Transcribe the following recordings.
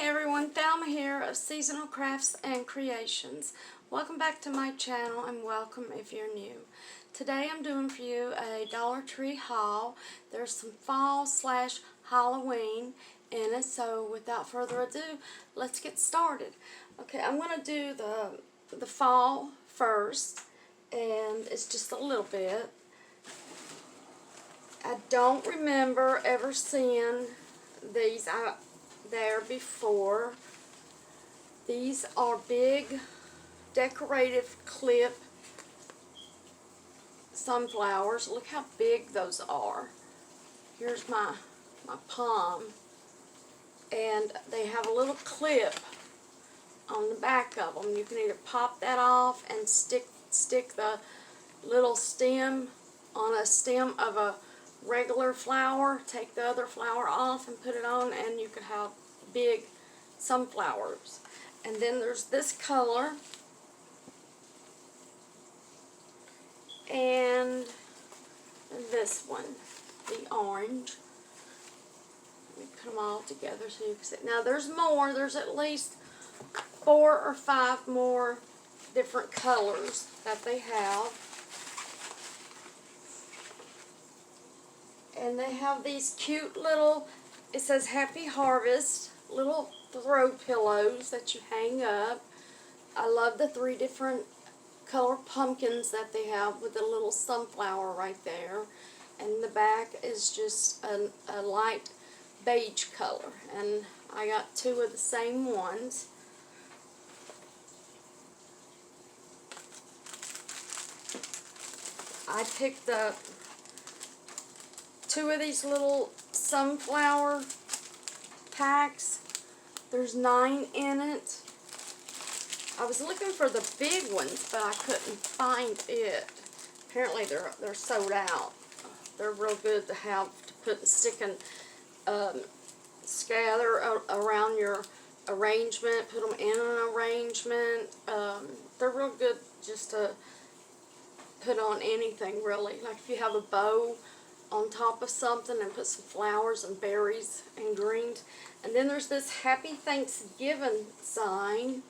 Hey everyone, Thelma here of Seasonal Crafts and Creations. Welcome back to my channel and welcome if you're new. Today I'm doing for you a Dollar Tree haul. There's some fall / Halloween in it, so without further ado, let's get started. Okay, I'm going to do the fall first, and it's just a little bit. I don't remember ever seeing these out there before. These are big decorative clip sunflowers. Look how big those are. Here's my palm, and they have a little clip on the back of them. You can either pop that off and stick the little stem on a stem of a regular flower, take the other flower off and put it on, and you could have big sunflowers. And then there's this color, and this one, the orange. Let me put them all together so you can see. Now there's more. There's at least 4 or 5 more different colors that they have. And they have these cute little, it says Happy Harvest, little throw pillows that you hang up. I love the 3 different color pumpkins that they have with the little sunflower right there. And the back is just a light beige color. And I got 2 of the same ones. I picked up 2 of these little sunflower packs. There's 9 in it. I was looking for the big ones, but I couldn't find it. Apparently they're sold out. They're real good to have to put and stick and scatter around your arrangement. Put them in an arrangement. They're real good just to put on anything, really. Like if you have a bow on top of something and put some flowers and berries and greens. And then there's this Happy Thanksgiving sign.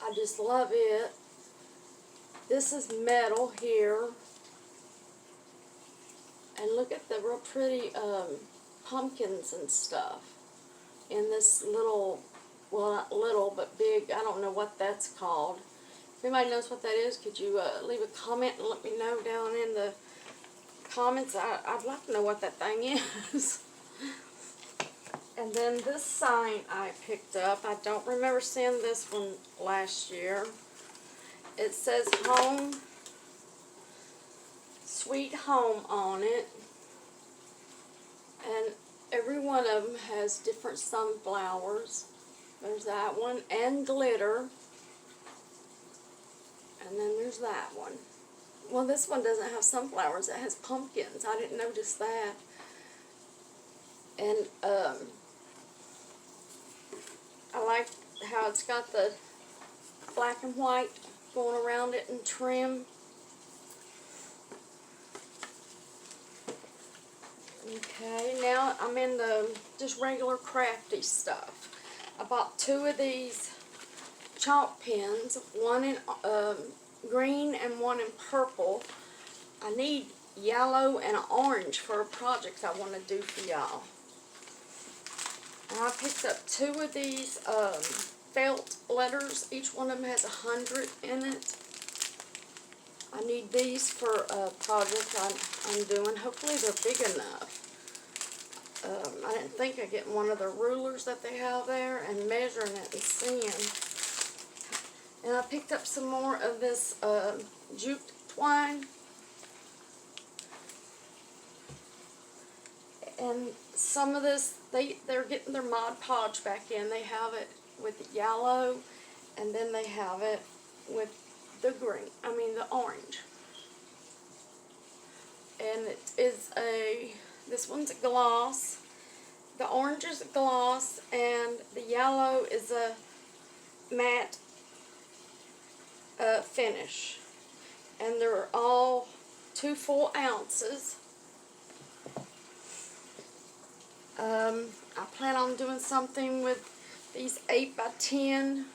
I just love it. This is metal here. And look at the real pretty pumpkins and stuff in this little, well, not little, but big, I don't know what that's called. If anybody knows what that is, could you leave a comment and let me know down in the comments? I'd like to know what that thing is. And then this sign I picked up. I don't remember seeing this one last year. It says Home Sweet Home on it. And every one of them has different sunflowers. There's that one, and glitter. And then there's that one. Well, this one doesn't have sunflowers. It has pumpkins. I didn't notice that. And I like how it's got the black and white going around it and trim. Okay, now I'm in the just regular crafty stuff. I bought 2 of these chalk pens, one in green and one in purple. I need yellow and orange for a project I want to do for y'all. And I picked up 2 of these felt letters. Each one of them has 100 in it. I need these for a project I'm doing. Hopefully they're big enough. I didn't think I'd get one of the rulers that they have there and measuring it and seeing. And I picked up some more of this jute twine. And some of this, they're getting their Mod Podge back in. They have it with yellow, and then they have it with the green, the orange. And it is this one's a gloss. The orange is a gloss, and the yellow is a matte finish. And they're all 2 full ounces. I plan on doing something with these 8x10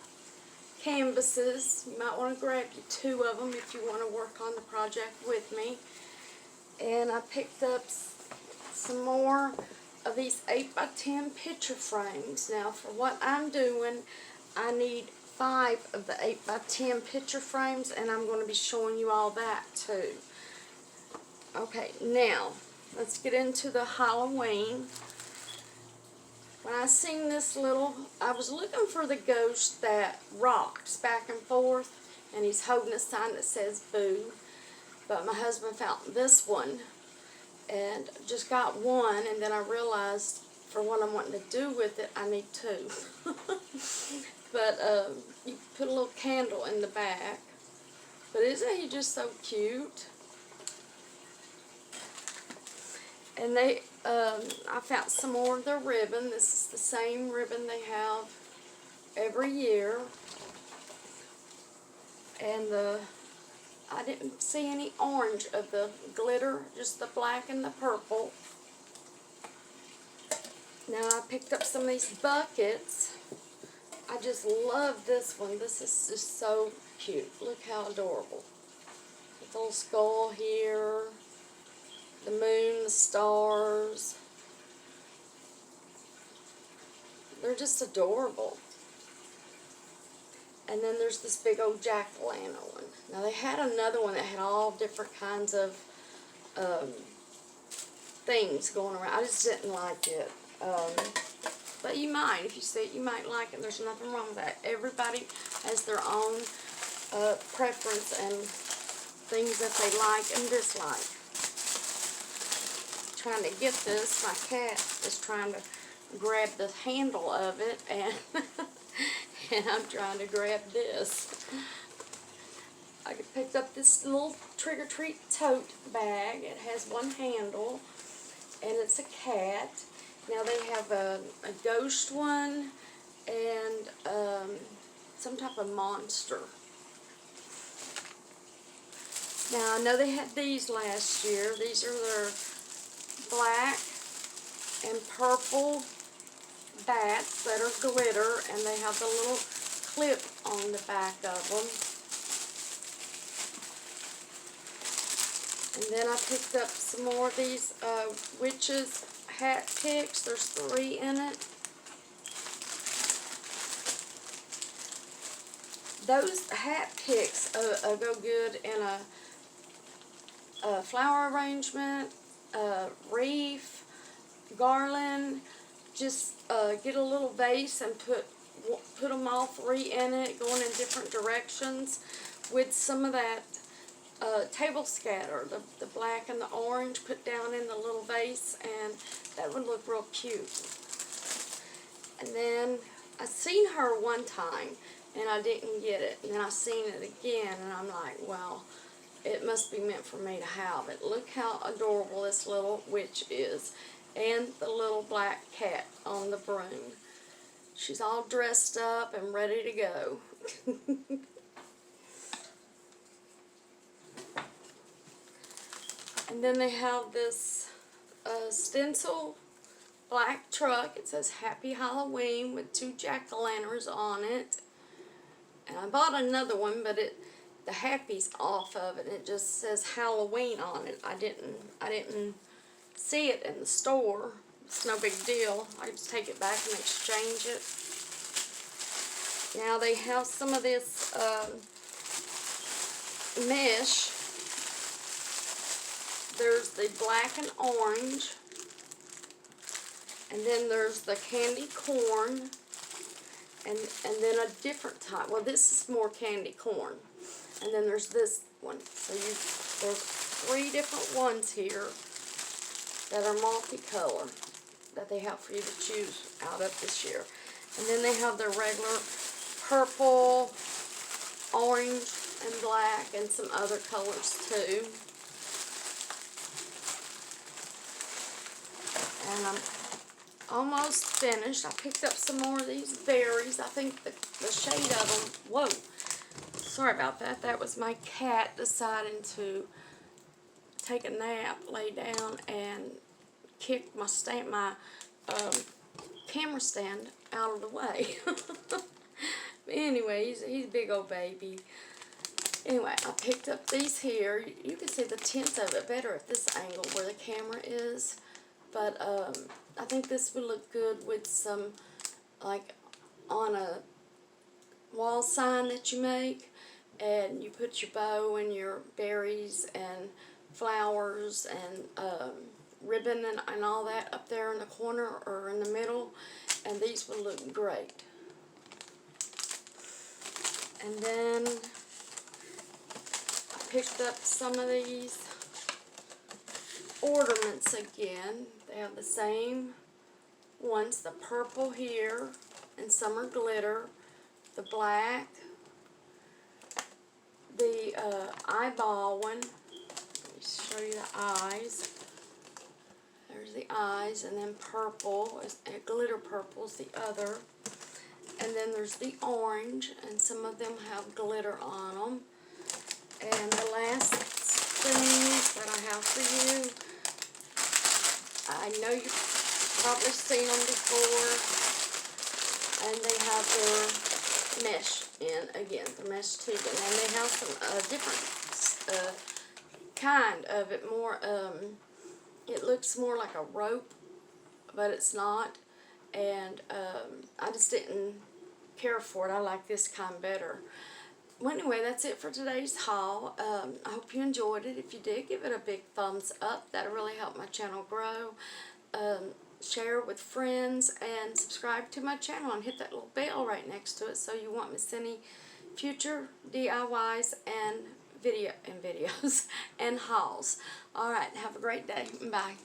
canvases. You might want to grab you 2 of them if you want to work on the project with me. And I picked up some more of these 8x10 picture frames. Now for what I'm doing, I need 5 of the 8x10 picture frames, and I'm going to be showing you all that too. Okay, now let's get into the Halloween. When I seen this little, I was looking for the ghost that rocks back and forth, and he's holding a sign that says boo. But my husband found this one, and just got one, and then I realized for what I'm wanting to do with it, I need 2. But you put a little candle in the back. But isn't he just so cute? And they, I found some more of their ribbon. This is the same ribbon they have every year. And I didn't see any orange of the glitter, just the black and the purple. Now I picked up some of these buckets. I just love this one. This is just so cute. Look how adorable. The little skull here, the moon, the stars. They're just adorable. And then there's this big old jack-o'-lantern one. Now they had another one that had all different kinds of things going around. I just didn't like it. But you might, if you see it, you might like it. There's nothing wrong with that. Everybody has their own preference and things that they like and dislike. Trying to get this, my cat is trying to grab the handle of it, and and I'm trying to grab this. I picked up this little trick-or-treat tote bag. It has one handle, and it's a cat. Now they have a ghost one and some type of monster. Now I know they had these last year. These are their black and purple bats that are glitter, and they have the little clip on the back of them. And then I picked up some more of these witches hat picks. There's 3 in it. Those hat picks go good in a flower arrangement, wreath, garland. Just get a little vase and put them all 3 in it, going in different directions with some of that table scatter, the black and the orange, put down in the little vase, and that would look real cute. And then I seen her one time and I didn't get it, and then I seen it again, and I'm like, well, it must be meant for me to have it. Look how adorable this little witch is, and the little black cat on the broom. She's all dressed up and ready to go. And then they have this stencil black truck. It says Happy Halloween with 2 jack-o'-lanterns on it. And I bought another one, but the happy's off of it, and it just says Halloween on it. I didn't see it in the store. It's no big deal. I just take it back and exchange it. Now they have some of this mesh. There's the black and orange, and then there's the candy corn, and then a different type. Well, this is more candy corn, and then there's this one. So there's 3 different ones here that are multicolor that they have for you to choose out of this year. And then they have their regular purple, orange, and black, and some other colors too. And I'm almost finished. I picked up some more of these berries. I think the shade of them, whoa, sorry about that. That was my cat deciding to take a nap, lay down, and kick my camera stand out of the way. But anyway, he's a big old baby. Anyway, I picked up these here. You can see the tint of it better at this angle where the camera is. But I think this would look good with some, like, on a wall sign that you make. And you put your bow and your berries and flowers and ribbon and all that up there in the corner or in the middle. And these would look great. And then I picked up some of these ornaments again. They have the same ones, the purple here, and some are glitter, the black, the eyeball one. Let me show you the eyes. There's the eyes, and then purple, glitter purple is the other. And then there's the orange, and some of them have glitter on them. And the last things that I have for you, I know you've probably seen them before, and they have their mesh in, again, the mesh tubing, and they have some different kind of it, more, it looks more like a rope, but it's not, and I just didn't care for it. I like this kind better. Well, anyway, that's it for today's haul. I hope you enjoyed it. If you did, give it a big thumbs up. That'll really help my channel grow. Share it with friends and subscribe to my channel and hit that little bell right next to it so you won't miss any future DIYs and videos and hauls. Alright, have a great day. Bye.